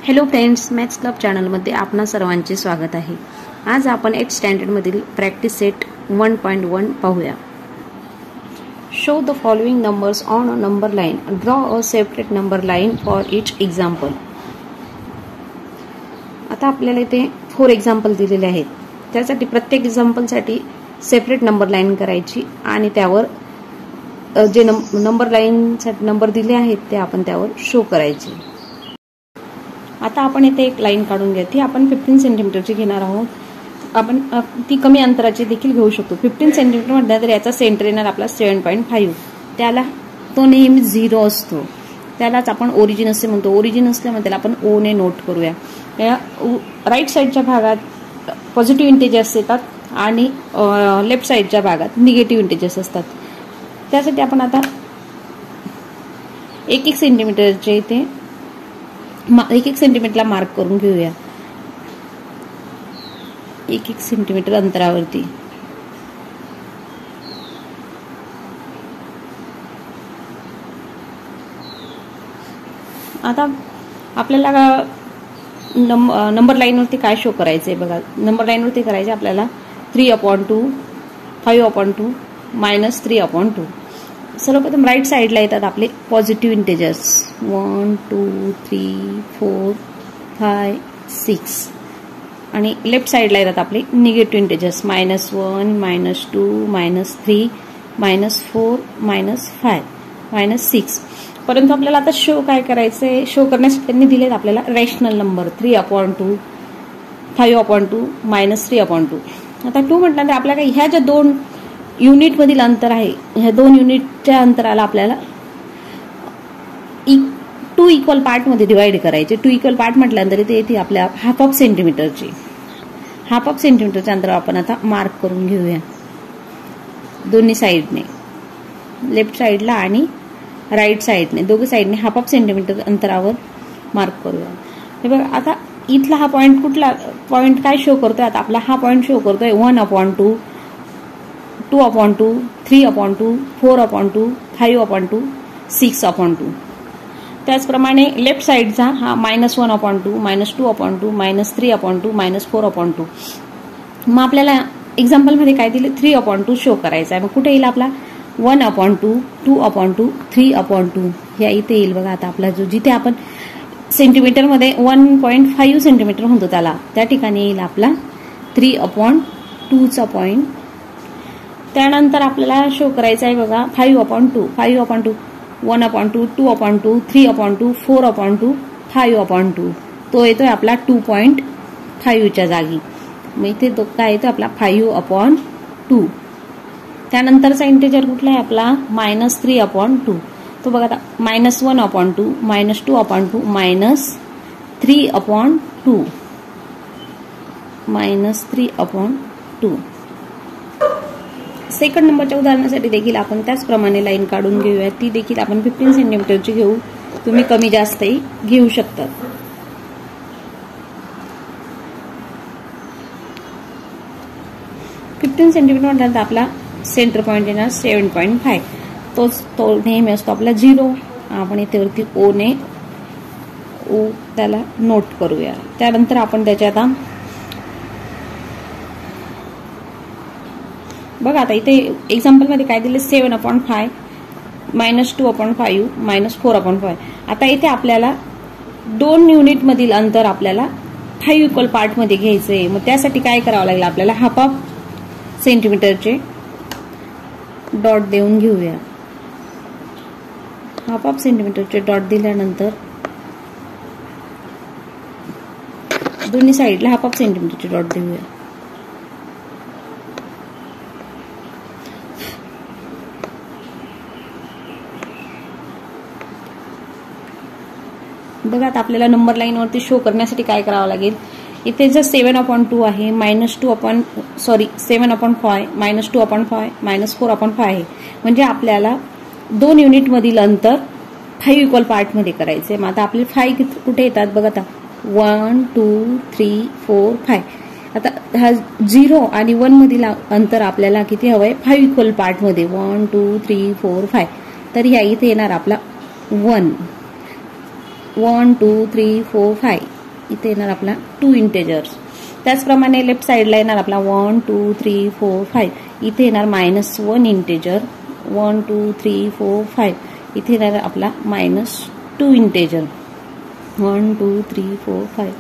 Hello friends, maths club चॅनलमध्ये आपणा सर्वांचे स्वागत आहे। आज आपण 8th स्टँडर्डमधील प्रॅक्टिस सेट 1.1 पाहूया। Show the following numbers on a number line, draw a separate number line for each example. आता आपल्याला इथे 4 एक्झाम्पल दिलेले आहेत। त्यासाठी प्रत्येक एक्झाम्पलसाठी सेपरेट नंबर लाइन करायची आणि त्यावर जे नंबर लाइनसाठी नंबर दिले आहेत ते आपण त्यावर शो करायचे। आता आपण इथे एक लाइन काढून घ्या। ती आपण 15 सेंटीमीटरची घेणार आहोत। आपण ती कमी अंतराची देखील घेऊ शकतो। 15 सेंटीमीटर म्हटलं तर याचा सेंटर येणार आपला 7.5। त्याला तो नेहमी 0 असतो, त्यालाच आपण ओरिजिन असे म्हणतो। ओरिजिन असल्यामुळे त्याला आपण ओ ने नोट करूया। या राईट साइडच्या भागात पॉझिटिव्ह इंटिजर्स येतात आणि लेफ्ट साइडच्या भागात निगेटिव्ह इंटिजर्स असतात। त्यासाठी आपण आता 1-1 सेंटीमीटरचे इथे 1-1 सेंटीमीटरला मार्क करून घेऊया। 1-1 सेंटीमीटर अंतरावरती आता आपल्याला नंबर लाईनवरती काय शो करायचंय बघा। नंबर लाईनवरती करायचे आपल्याला 3/2, 5/2, -3/2। सर्वप्रथम राईट साइडला येतात आपले पॉझिटिव्ह इंटिजर्स 1 2 3 4 5 6 आणि लेफ्ट साइडला येतात आपले निगेटिव्ह इंटिजर्स -1 -2 -3 -4 -5 -6। परंतु आपल्याला आता शो काय करायचंय, शो करण्यासाठी त्यांनी दिलेत आपल्याला रॅशनल नंबर 3/2, 5/2 -3/2। आता 2 म्हटल्यानंतर आपल्याला ह्या ज्या 2 युनिट मधील अंतर आहे, ह्या 2 युनिटच्या अंतराला आपल्याला 2 इक्वल पार्ट मध्ये डिवाइड करायचे। 2 इक्वल पार्ट म्हटल्यानंतर इथे येते आपल्या हाफ ऑफ सेंटीमीटरची। हाफ ऑफ सेंटीमीटरच्या अंतर आपण आता मार्क करून घेऊया दोन्ही साइडने, लेफ्ट साइडला आणि राईट साइडने, दोघे साइडने हाफ ऑफ सेंटीमीटर अंतरावर मार्क करूया। हे बघा आता इथला हा पॉइंट कुठला पॉइंट काय शो करतोय, आता आपला हा पॉइंट शो करतोय 1/2, 2/2, 3/2, 4/2, 5/2, 6/2। त्याचप्रमाणे लेफ्ट साइडचा हा -1/2, -2/2, -3/2, -4/2। मग आपल्याला एक्झाम्पल मध्ये काय दिले 3/2 शो करायचा आहे। मग कुठे येईल आपला 1/2, 2/2, 3/2 या इथे येईल बघा। आता आपला जो जिथे आपण सेंटीमीटर मध्ये 1.5 सेंटीमीटर म्हणतो त्याला, त्या ठिकाणी येईल आपला 3/2चा पॉइंट। त्यानंतर आपल्याला शो करायचा आहे बघा 5/2, 5/2, 1/2, 2/2, 3/2, 4/2, 5/2। तो येतोय आपला 2.5च्या जागी। मग इथे तो काय येतो आपला 5/2। त्यानंतरचा इंटिजर कुठला आहे आपला -3/2। तो बघा आता -1/2, -2/2, -3/2, -3/2। सेकंड नंबरच्या उदाहरणासाठी देखील आपण त्याचप्रमाणे लाईन काढून घेऊया। ती देखील आपण 15 सेंटीमीटरची घेऊ, तुम्ही कमी जास्तही घेऊ शकता। $15 सेंटीमीटर म्हटल्यानंतर आपला सेंटर पॉइंट येणार 7.5। तो नेहमी असतो आपला 0। आपण इथे वरती ओ ने त्याला नोट करूया। त्यानंतर आपण त्याच्या आता बघा आता इथे एक्झाम्पल मध्ये काय दिले 7/5, -2/5, -4/5। आता इथे आपल्याला 2 युनिट मधील अंतर आपल्याला 5 इक्वल पार्ट मध्ये घ्यायचंय। मग त्यासाठी काय करावं लागेल आपल्याला हाफ ऑफ सेंटीमीटरचे डॉट देऊन घेऊया। हाफ ऑफ सेंटीमीटरचे डॉट दिल्यानंतर दोन्ही साइडला हाफ ऑफ सेंटीमीटरचे डॉट देऊया। बघा आता आपल्याला नंबर लाईन वरती शो करण्यासाठी काय करावं लागेल, इथे जर 7/2 आहे, -2/5, -2/5, -4/5 आहे, म्हणजे आपल्याला 2 युनिट मधील अंतर 5 इक्वल पार्ट मध्ये करायचे। मग आता आपले 5 कुठे येतात बघा आता 1 2 3 4 5। आता हा 0 आणि 1 मधील अंतर आपल्याला किती हवंय 5 इक्वल पार्ट मध्ये 1 2 3 4 5। तर ह्या इथे येणार आपला 1 1 2 3 4 5 इथे येणार आपला 2 इंटेजर्स. त्याचप्रमाणे लेफ्ट साईडला येणार आपला 1 2 3 4 5. इथे येणार -1 इंटेजर. 1 2 3 4 5. इथे येणार आपला -2 इंटेजर. 1 2 3 4 5.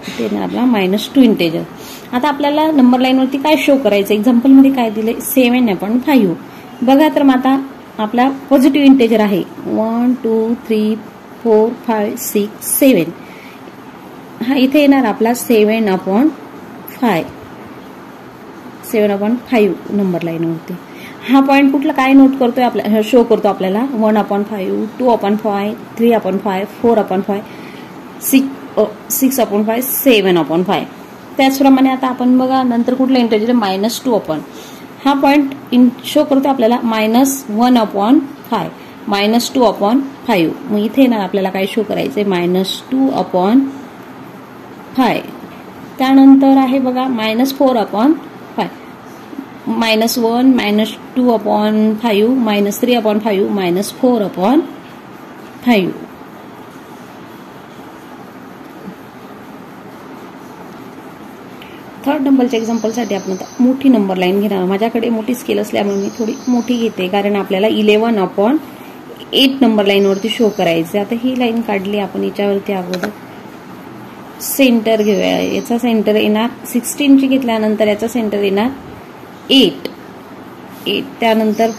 इथे येणार आपला -2 इंटेजर. आता आपल्याला नंबर लाईनवरती काय शो करायचं, एक्झाम्पलमध्ये काय दिले 7/5. बघा तर मग आता आपला पॉझिटिव्ह इंटेजर आहे 1 2 3 4 5 6 7. हा इथे येणार आपला 7/5. 7/5 नंबर लाईनवरती. हा पॉईंट कुठला काय नोट करतोय आपल्याला, शो करतो आपल्याला 1/5 2/5 3/5 4/5 6/5 7/5. त्याचप्रमाणे आता आपण बघा नंतर कुठला इंटेजर -2. हा पॉईंट शो करतो आपल्याला -1/5 -2/5. मग इथे येणार आपल्याला काय शो करायचंय -2/5. त्यानंतर आहे बघा -4/5 -1 -2/5 -3/5 -4/5. थर्ड नंबरच्या एक्झाम्पलसाठी आपण आता मोठी नंबर लाईन घेणार. माझ्याकडे मोठी स्केल असल्यामुळे मी थोडी मोठी घेते, कारण आपल्याला 11/8 नंबर लाईनवरती शो करायचं. आता ही लाईन काढली आपण, याच्यावरती अगोदर सेंटर घेऊया. याचा सेंटर येणार 16ची घेतल्यानंतर याचा सेंटर येणार 8. त्यानंतर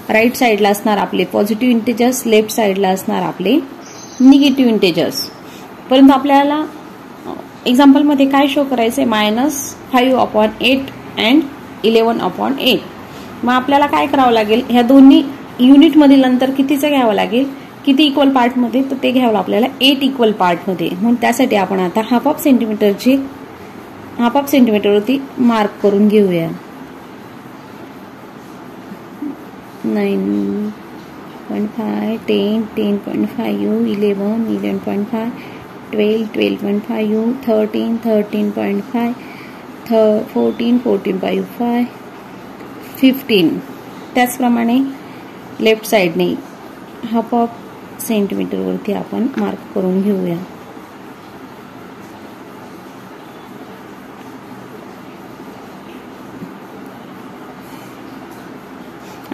राईट साईडला असणार आपले पॉझिटिव्ह इंटेजर्स, लेफ्ट साईडला असणार आपले निगेटिव्ह इंटेजर्स. परंतु आपल्याला एक्झाम्पलमध्ये काय शो करायचंय -5/8 अँड 11/8. मग आपल्याला काय करावं लागेल, ह्या दोन्ही युनिटमधील अंतर कितीचं घ्यावं लागेल, किती इक्वल पार्टमध्ये, तर ते घ्यावं आपल्याला 8 इक्वल पार्टमध्ये. म्हणून त्यासाठी आपण आता हाफ ऑफ सेंटीमीटरवरती मार्क करून घेऊया. 9.5 10 10.5 11 11.5 12 12.5 13 13.5 14 14.5 15. त्याचप्रमाणे लेफ्ट साईडने हाफ ऑफ सेंटीमीटरवरती आपण मार्क करून घेऊया.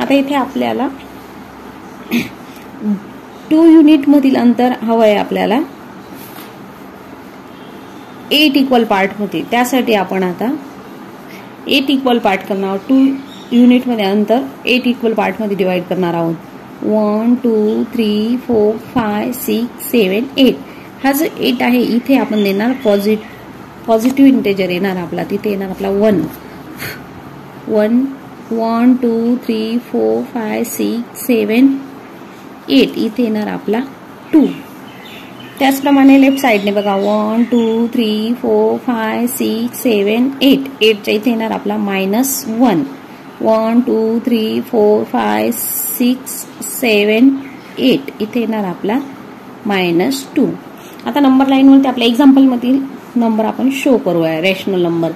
आता इथे आपल्याला 2 युनिट मधील अंतर हवंय आपल्याला 8 इक्वल पार्टमध्ये. त्यासाठी आपण आता 8 इक्वल पार्ट करणार आहोत. 2 युनिट मध्ये अंतर 8 इक्वल पार्टमध्ये डिवाइड करणार आहोत. 1 2 3 4 5 6 7 8. हा जो 8 आहे इथे आपण देणार पॉझिटिव्ह इंटेजर येणार आपला. तिथे येणार आपला 1 2 3 4 5 6 7 8. इथे येणार आपला 2. त्याचप्रमाणे लेफ्ट साईडने बघा 1 2 3 4 5 6 7 8. 8च्या इथे येणार आपला -1 1 2 3 4 5 6 7 8. इथे येणार आपला -2. आता नंबर लाईनवरती आपल्या एक्झाम्पल मधील नंबर आपण शो करूया. रॅशनल नंबर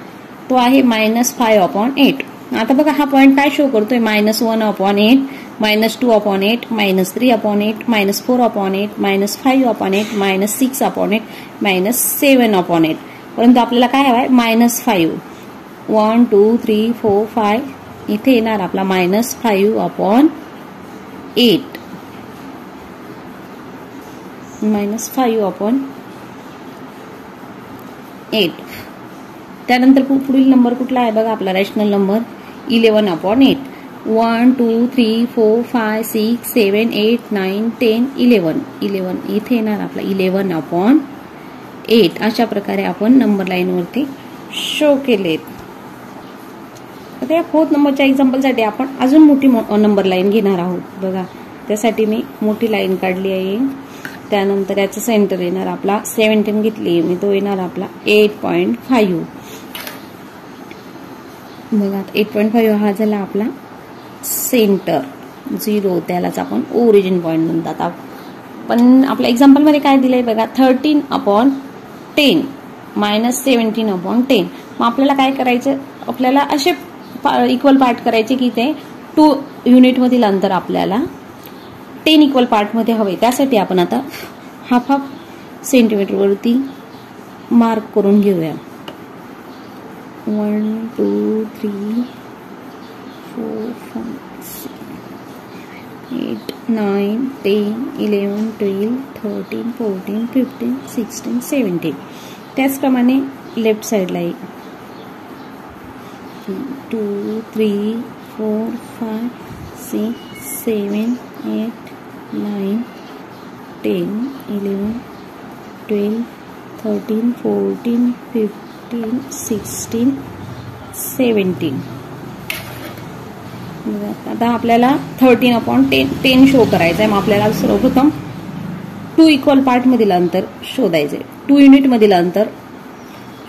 तो आहे -5/8. आता बघा हा पॉईंट काय शो करतोय -1/8 -2/8 -3/8 -4/8 -5/8 -6/8 -7/8. परंतु आपल्याला काय हवंय -5. 1 2 3 4 5. इथे येणार आपला -5/8 -5/8. त्यानंतर पुढील नंबर कुठला आहे बघा आपला रॅशनल नंबर 11/8. 1 2 3 4 5 6 7 8 9 10 11. इथे येणार आपला 11/8. अशा प्रकारे आपण नंबर लाईनवरती शो केलेत. आता या 4th नंबरच्या एक्झाम्पलसाठी आपण अजून मोठी नंबर लाईन घेणार आहोत. बघा त्यासाठी मी मोठी लाईन काढली आहे. त्यानंतर याचं सेंटर येणार आपला 17 घेतली मी, तो येणार आपला 8.5. बघा 8.5 हा झाला आपला सेंटर 0. त्यालाच आपण ओरिजिन पॉइंट म्हणतात. पण आपल्या एक्झाम्पल मध्ये काय दिलंय बघा 13/10 -17/10. मग आपल्याला काय करायचं, आपल्याला असे इक्वल पार्ट करायचे की ते 2 युनिट मधील अंतर आपल्याला 10 इक्वल पार्ट मध्ये हवे. त्यासाठी आपण आता हाफ सेंटीमीटर वरती मार्क करून घेऊया. 1 2 3 4 5 6 8 9 10 11 12 13 14 15 16 17. त्याचप्रमाणे लेफ्ट साईडला 2 3 4 5 6 7 8 9 10 11 12 13 14 15 16 17. आता आपल्याला 13/10 शो करायचं आहे. मग आपल्याला सर्वप्रथम 2 इक्वल पार्ट मधील अंतर शोधायचे, 2 युनिट मधील अंतर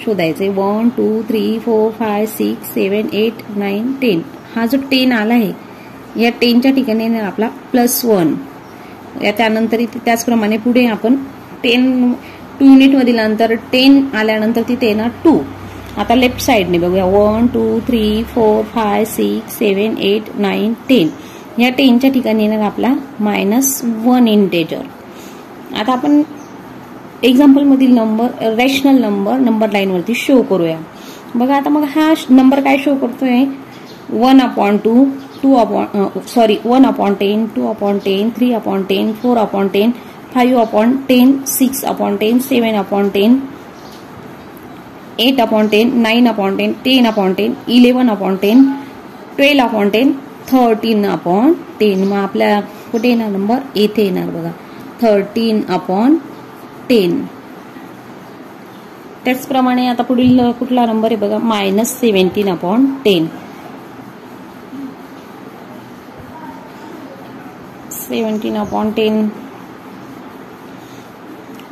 शोधायचे. 1 2 3 4 5 6 7 8 9 10. हा जो 10 आला आहे या 10च्या ठिकाणी येणार आपला +1. त्यानंतर त्याचप्रमाणे पुढे आपण 2 युनिट मधील अंतर 10 आल्यानंतर तिथे येणार 2. आता लेफ्ट साइडने बघूया. 1 2 3 4 5 6 7 8 9 10. या 10च्या ठिकाणी येणार आपला -1 इंटेजर. आता आपण एक्झाम्पल मधील नंबर रॅशनल नंबर लाईन वरती शो करूया. बघा आता मग हा नंबर काय शो करतोय. 1/2 1/10 2/10 3/10 4/10 5/10 6/10 7/10 8/10 9/10 10/10 11/10 12/10 13/10. मग आपल्या कुठे येणार नंबर येथे येणार बघा 13/10. त्याचप्रमाणे आता पुढील कुठला नंबर आहे बघा -17/10. 17/10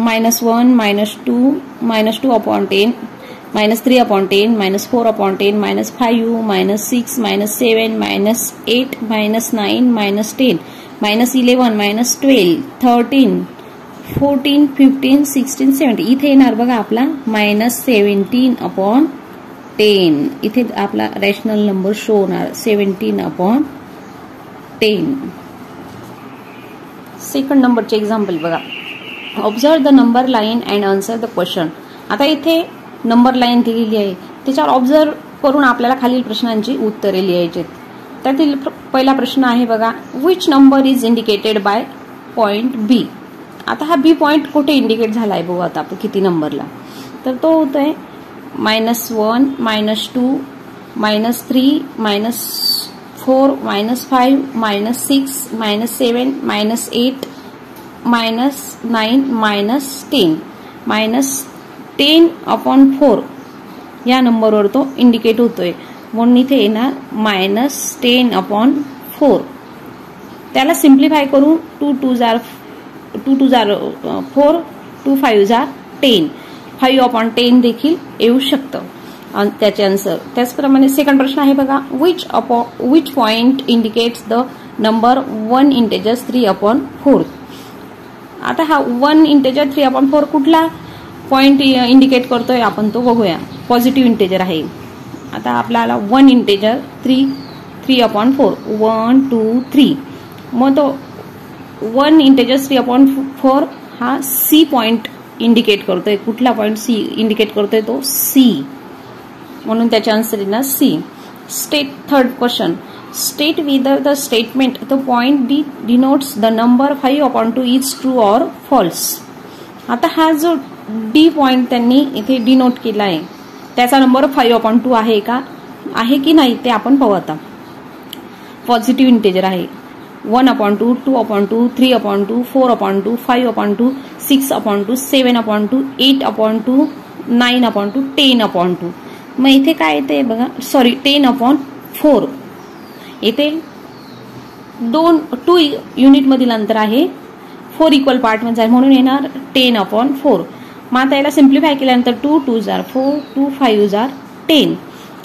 -1 -2 -2/10 -3/10 -4/10 -5 -6 -7 -8 -9 -10 -11 -12 13 14 15 16 17. इथे येणार बघा आपला -17/10. इथे आपला रॅशनल नंबर शो होणार 17/10. सेकंड नंबरचे एक्झाम्पल बघा. Observe the number line and answer the question. आता इथे नंबर लाईन दिलेली आहे, त्याच्यावर ऑब्झर्व करून आपल्याला खालील प्रश्नांची उत्तरे लिहायची. त्यातील पहिला प्रश्न आहे बघा. Which number is indicated by point B. आता हा बी पॉइंट कुठे इंडिकेट झालाय बघू आता आपण किती नंबरला. तर तो होतोय -1 -2 -3 -4 -5 -6 -7 -8 -9 -10 -10/4 या नंबरवर तो इंडिकेट होतोय. म्हणून इथे येणार -10/4. त्याला सिम्प्लिफाय करून 2 2 4 2 5 10 5/10 देखील येऊ शकतं त्याचे आन्सर. त्याचप्रमाणे सेकंड प्रश्न आहे बघा. Which point indicates the number 1 integer 3/4. आता हा 1 इंटेजर 3/4 कुठला पॉइंट इंडिकेट करतोय आपण तो बघूया. पॉझिटिव्ह इंटेजर आहे. आता आपल्याला 1 इंटेजर 3/4 1 2 3. मग तो 1 इंटेजर 3/4 हा सी पॉइंट इंडिकेट करतोय. कुठला पॉइंट सी इंडिकेट करतोय तो सी. म्हणून त्याचे आन्सर येणार C. Third question. State whether the statement the point D denotes the number 5/2 is true or false. आता हा जो डी पॉइंट त्यांनी इथे डिनोट केला आहे त्याचा नंबर 5/2 आहे का आहे की नाही ते आपण पाहू. आता पॉझिटिव्ह इंटेजर आहे. 1/2 2/2 3/2 4/2 5/2 6/2 7/2 8/2 9/2 10/2. मग इथे काय येते बघा. सॉरी 10/4. इथे 2 युनिट मधील अंतर आहे. 4 इक्वल पार्ट मध्ये आहे म्हणून येणार 10/4. मग आता याला सिम्प्लिफाय केल्यानंतर 2 2 4 2 5 10.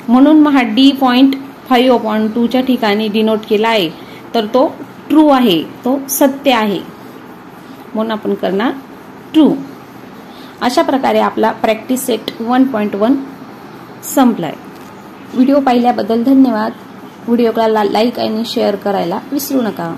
म्हणून मग हा डी पॉइंट 5/2 ठिकाणी डिनोट केला आहे तर तो ट्रू आहे, तो सत्य आहे. म्हणून आपण करणार ट्रू. अशा प्रकारे आपला प्रॅक्टिस सेट 1.1 संपलाय. व्हिडिओ पाहिल्याबद्दल धन्यवाद. व्हिडिओला लाईक आणि शेअर करायला विसरू नका.